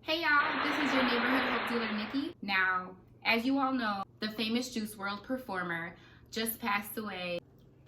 Hey y'all, this is your neighborhood hope dealer Nikki. Now, as you all know, the famous Juice WRLD performer just passed away.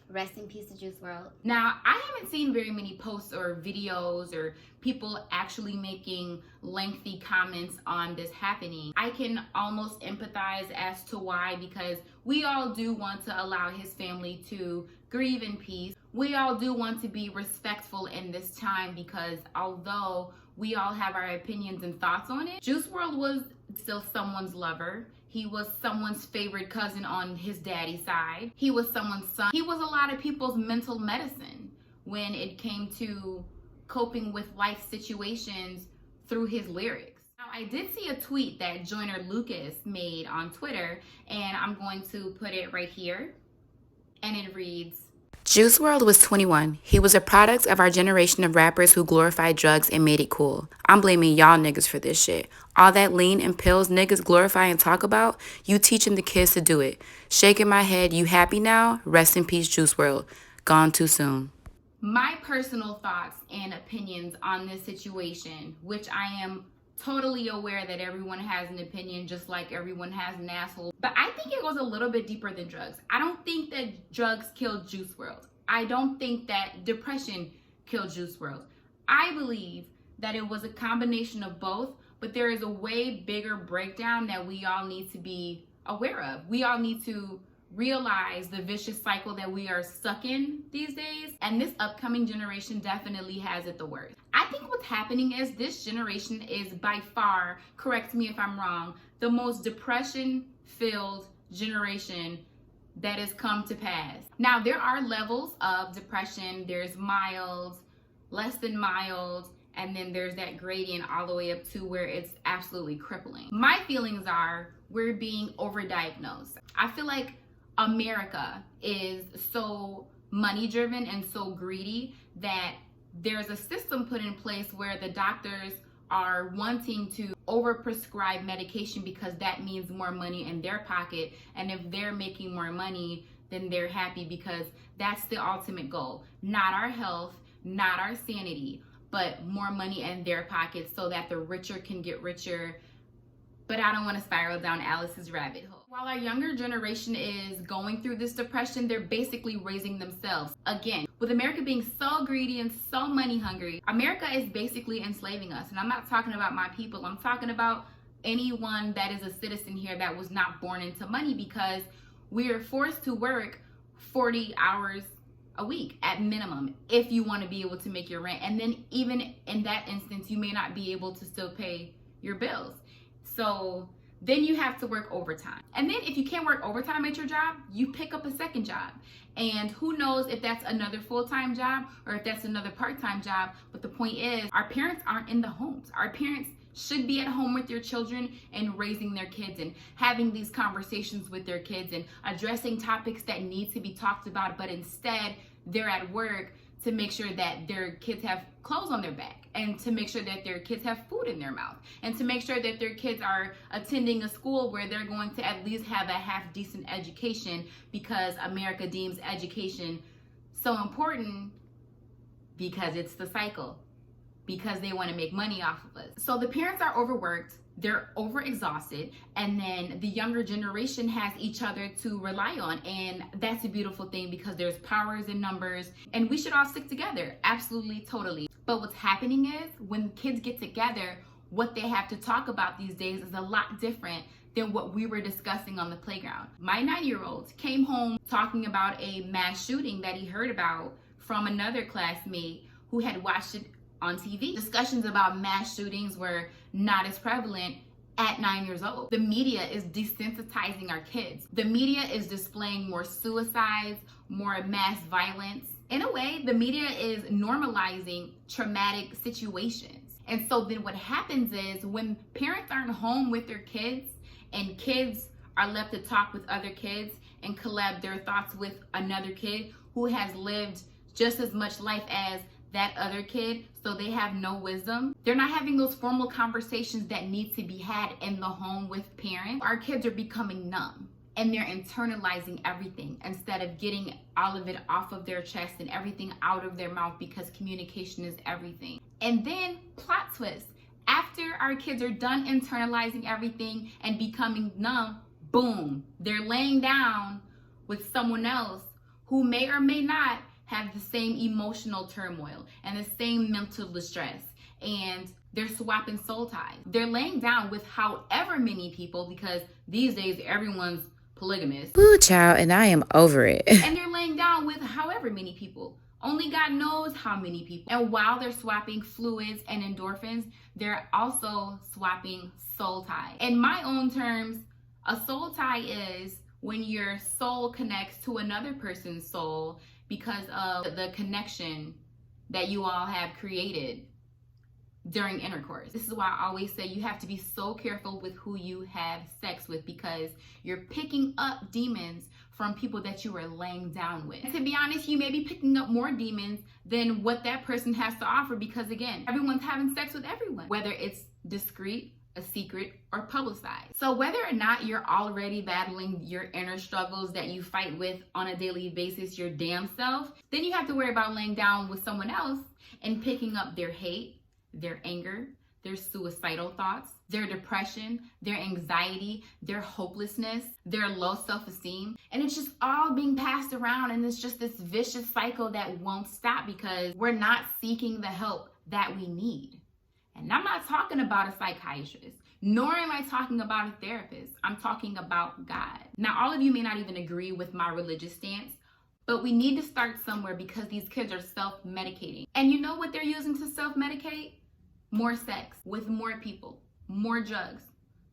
Rest in peace to Juice WRLD. Now, I haven't seen very many posts or videos or people actually making lengthy comments on this happening. I can almost empathize as to why, because we all do want to allow his family to grieve in peace. We all do want to be respectful in this time, because although we all have our opinions and thoughts on it, Juice WRLD was still someone's lover. He was someone's favorite cousin on his daddy's side. He was someone's son. He was a lot of people's mental medicine when it came to coping with life situations through his lyrics. Now, I did see a tweet that Joyner Lucas made on Twitter, and I'm going to put it right here. And it reads, Juice WRLD was 21. He was a product of our generation of rappers who glorified drugs and made it cool. I'm blaming y'all niggas for this shit. All that lean and pills niggas glorify and talk about, you teaching the kids to do it. Shaking my head, you happy now? Rest in peace, Juice WRLD. Gone too soon. My personal thoughts and opinions on this situation, which I am totally aware that everyone has an opinion just like everyone has an asshole, but I think it goes a little bit deeper than drugs. I don't think that drugs killed Juice WRLD. I don't think that depression killed Juice WRLD. I believe that it was a combination of both, but there is a way bigger breakdown that we all need to be aware of. We all need to realize the vicious cycle that we are stuck in these days, and this upcoming generation definitely has it the worst. I think what's happening is this generation is by far, correct me if I'm wrong, the most depression-filled generation that has come to pass. Now, there are levels of depression. There's mild, less than mild, and then there's that gradient all the way up to where it's absolutely crippling. My feelings are we're being overdiagnosed. I feel like America is so money driven and so greedy that there's a system put in place where the doctors are wanting to overprescribe medication because that means more money in their pocket, and if they're making more money, then they're happy, because that's the ultimate goal. Not our health, not our sanity, but more money in their pockets so that the richer can get richer. But I don't want to spiral down Alice's rabbit hole. While our younger generation is going through this depression, they're basically raising themselves. Again, with America being so greedy and so money hungry, America is basically enslaving us. And I'm not talking about my people. I'm talking about anyone that is a citizen here that was not born into money, because we are forced to work 40 hours a week at minimum if you want to be able to make your rent. And then even in that instance, you may not be able to still pay your bills. So then you have to work overtime. And then if you can't work overtime at your job, you pick up a second job. And who knows if that's another full-time job or if that's another part-time job. But the point is, our parents aren't in the homes. Our parents should be at home with their children and raising their kids and having these conversations with their kids and addressing topics that need to be talked about. But instead, they're at work to make sure that their kids have clothes on their back, and to make sure that their kids have food in their mouth, and to make sure that their kids are attending a school where they're going to at least have a half decent education, because America deems education so important because it's the cycle, because they want to make money off of us. So the parents are overworked, they're overexhausted, and then the younger generation has each other to rely on. And that's a beautiful thing, because there's powers in numbers, and we should all stick together. Absolutely, totally. But what's happening is, when kids get together, what they have to talk about these days is a lot different than what we were discussing on the playground. My 9-year-old came home talking about a mass shooting that he heard about from another classmate who had watched it on TV. Discussions about mass shootings were not as prevalent at 9 years old. The media is desensitizing our kids. The media is displaying more suicides, more mass violence. In a way, the media is normalizing traumatic situations. And so then what happens is, when parents aren't home with their kids and kids are left to talk with other kids and collab their thoughts with another kid who has lived just as much life as that other kid, so they have no wisdom. They're not having those formal conversations that need to be had in the home with parents. Our kids are becoming numb, and they're internalizing everything instead of getting all of it off of their chest and everything out of their mouth, because communication is everything. And then, plot twist, After our kids are done internalizing everything and becoming numb, boom, they're laying down with someone else who may or may not have the same emotional turmoil and the same mental distress, and they're swapping soul ties. They're laying down with however many people, because these days everyone's polygamous. Ooh, child, and I am over it. And they're laying down with however many people. Only God knows how many people. And while they're swapping fluids and endorphins, they're also swapping soul ties. In my own terms, a soul tie is when your soul connects to another person's soul because of the connection that you all have created during intercourse. This is why I always say you have to be so careful with who you have sex with, because you're picking up demons from people that you are laying down with. And to be honest, you may be picking up more demons than what that person has to offer, because again, everyone's having sex with everyone, whether it's discreet, a secret, or publicized. So whether or not you're already battling your inner struggles that you fight with on a daily basis, your damn self, then you have to worry about laying down with someone else and picking up their hate, their anger, their suicidal thoughts, their depression, their anxiety, their hopelessness, their low self-esteem. And it's just all being passed around, and it's just this vicious cycle that won't stop because we're not seeking the help that we need. And I'm not talking about a psychiatrist, nor am I talking about a therapist. I'm talking about God. Now, all of you may not even agree with my religious stance, but we need to start somewhere, because these kids are self-medicating. And you know what they're using to self-medicate? More sex with more people, more drugs,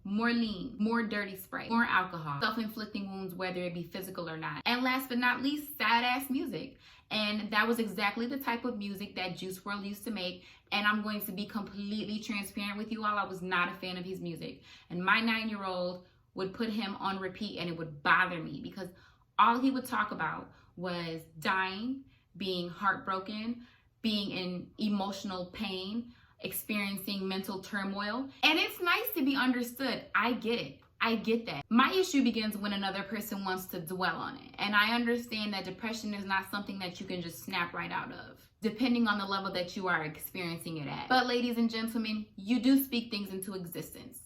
more lean, more dirty spray, more alcohol, self-inflicting wounds, whether it be physical or not. And last but not least, sad-ass music. And that was exactly the type of music that Juice WRLD used to make. And I'm going to be completely transparent with you all. I was not a fan of his music. And my 9-year-old would put him on repeat, and it would bother me, because all he would talk about was dying, being heartbroken, being in emotional pain, experiencing mental turmoil. And it's nice to be understood. I get it. I get that. My issue begins when another person wants to dwell on it. And I understand that depression is not something that you can just snap right out of, depending on the level that you are experiencing it at. But ladies and gentlemen, you do speak things into existence.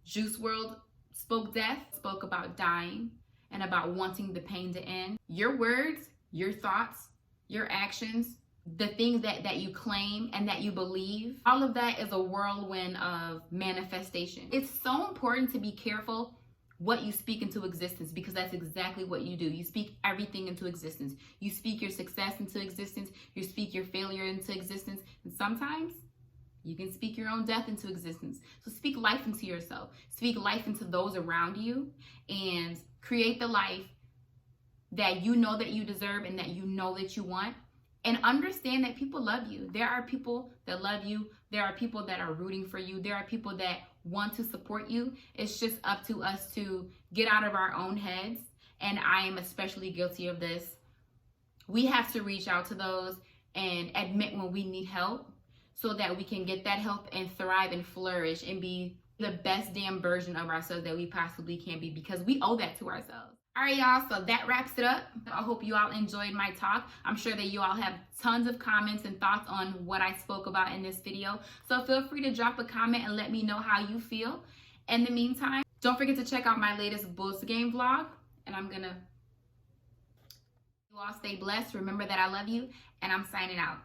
Juice WRLD spoke death, spoke about dying, and about wanting the pain to end. Your words, your thoughts, your actions, the things that you claim and that you believe, all of that is a whirlwind of manifestation. It's so important to be careful what you speak into existence, because that's exactly what you do. You speak everything into existence. You speak your success into existence. You speak your failure into existence. And sometimes you can speak your own death into existence. So speak life into yourself. Speak life into those around you, and create the life that you know that you deserve and that you know that you want. And understand that people love you. There are people that love you. There are people that are rooting for you. There are people that want to support you. It's just up to us to get out of our own heads. And I am especially guilty of this. We have to reach out to those and admit when we need help, so that we can get that help and thrive and flourish and be the best damn version of ourselves that we possibly can be, because we owe that to ourselves. All right, y'all, so that wraps it up. I hope you all enjoyed my talk. I'm sure that you all have tons of comments and thoughts on what I spoke about in this video. So feel free to drop a comment and let me know how you feel. In the meantime, don't forget to check out my latest Bulls Game vlog. And you all stay blessed. Remember that I love you, and I'm signing out.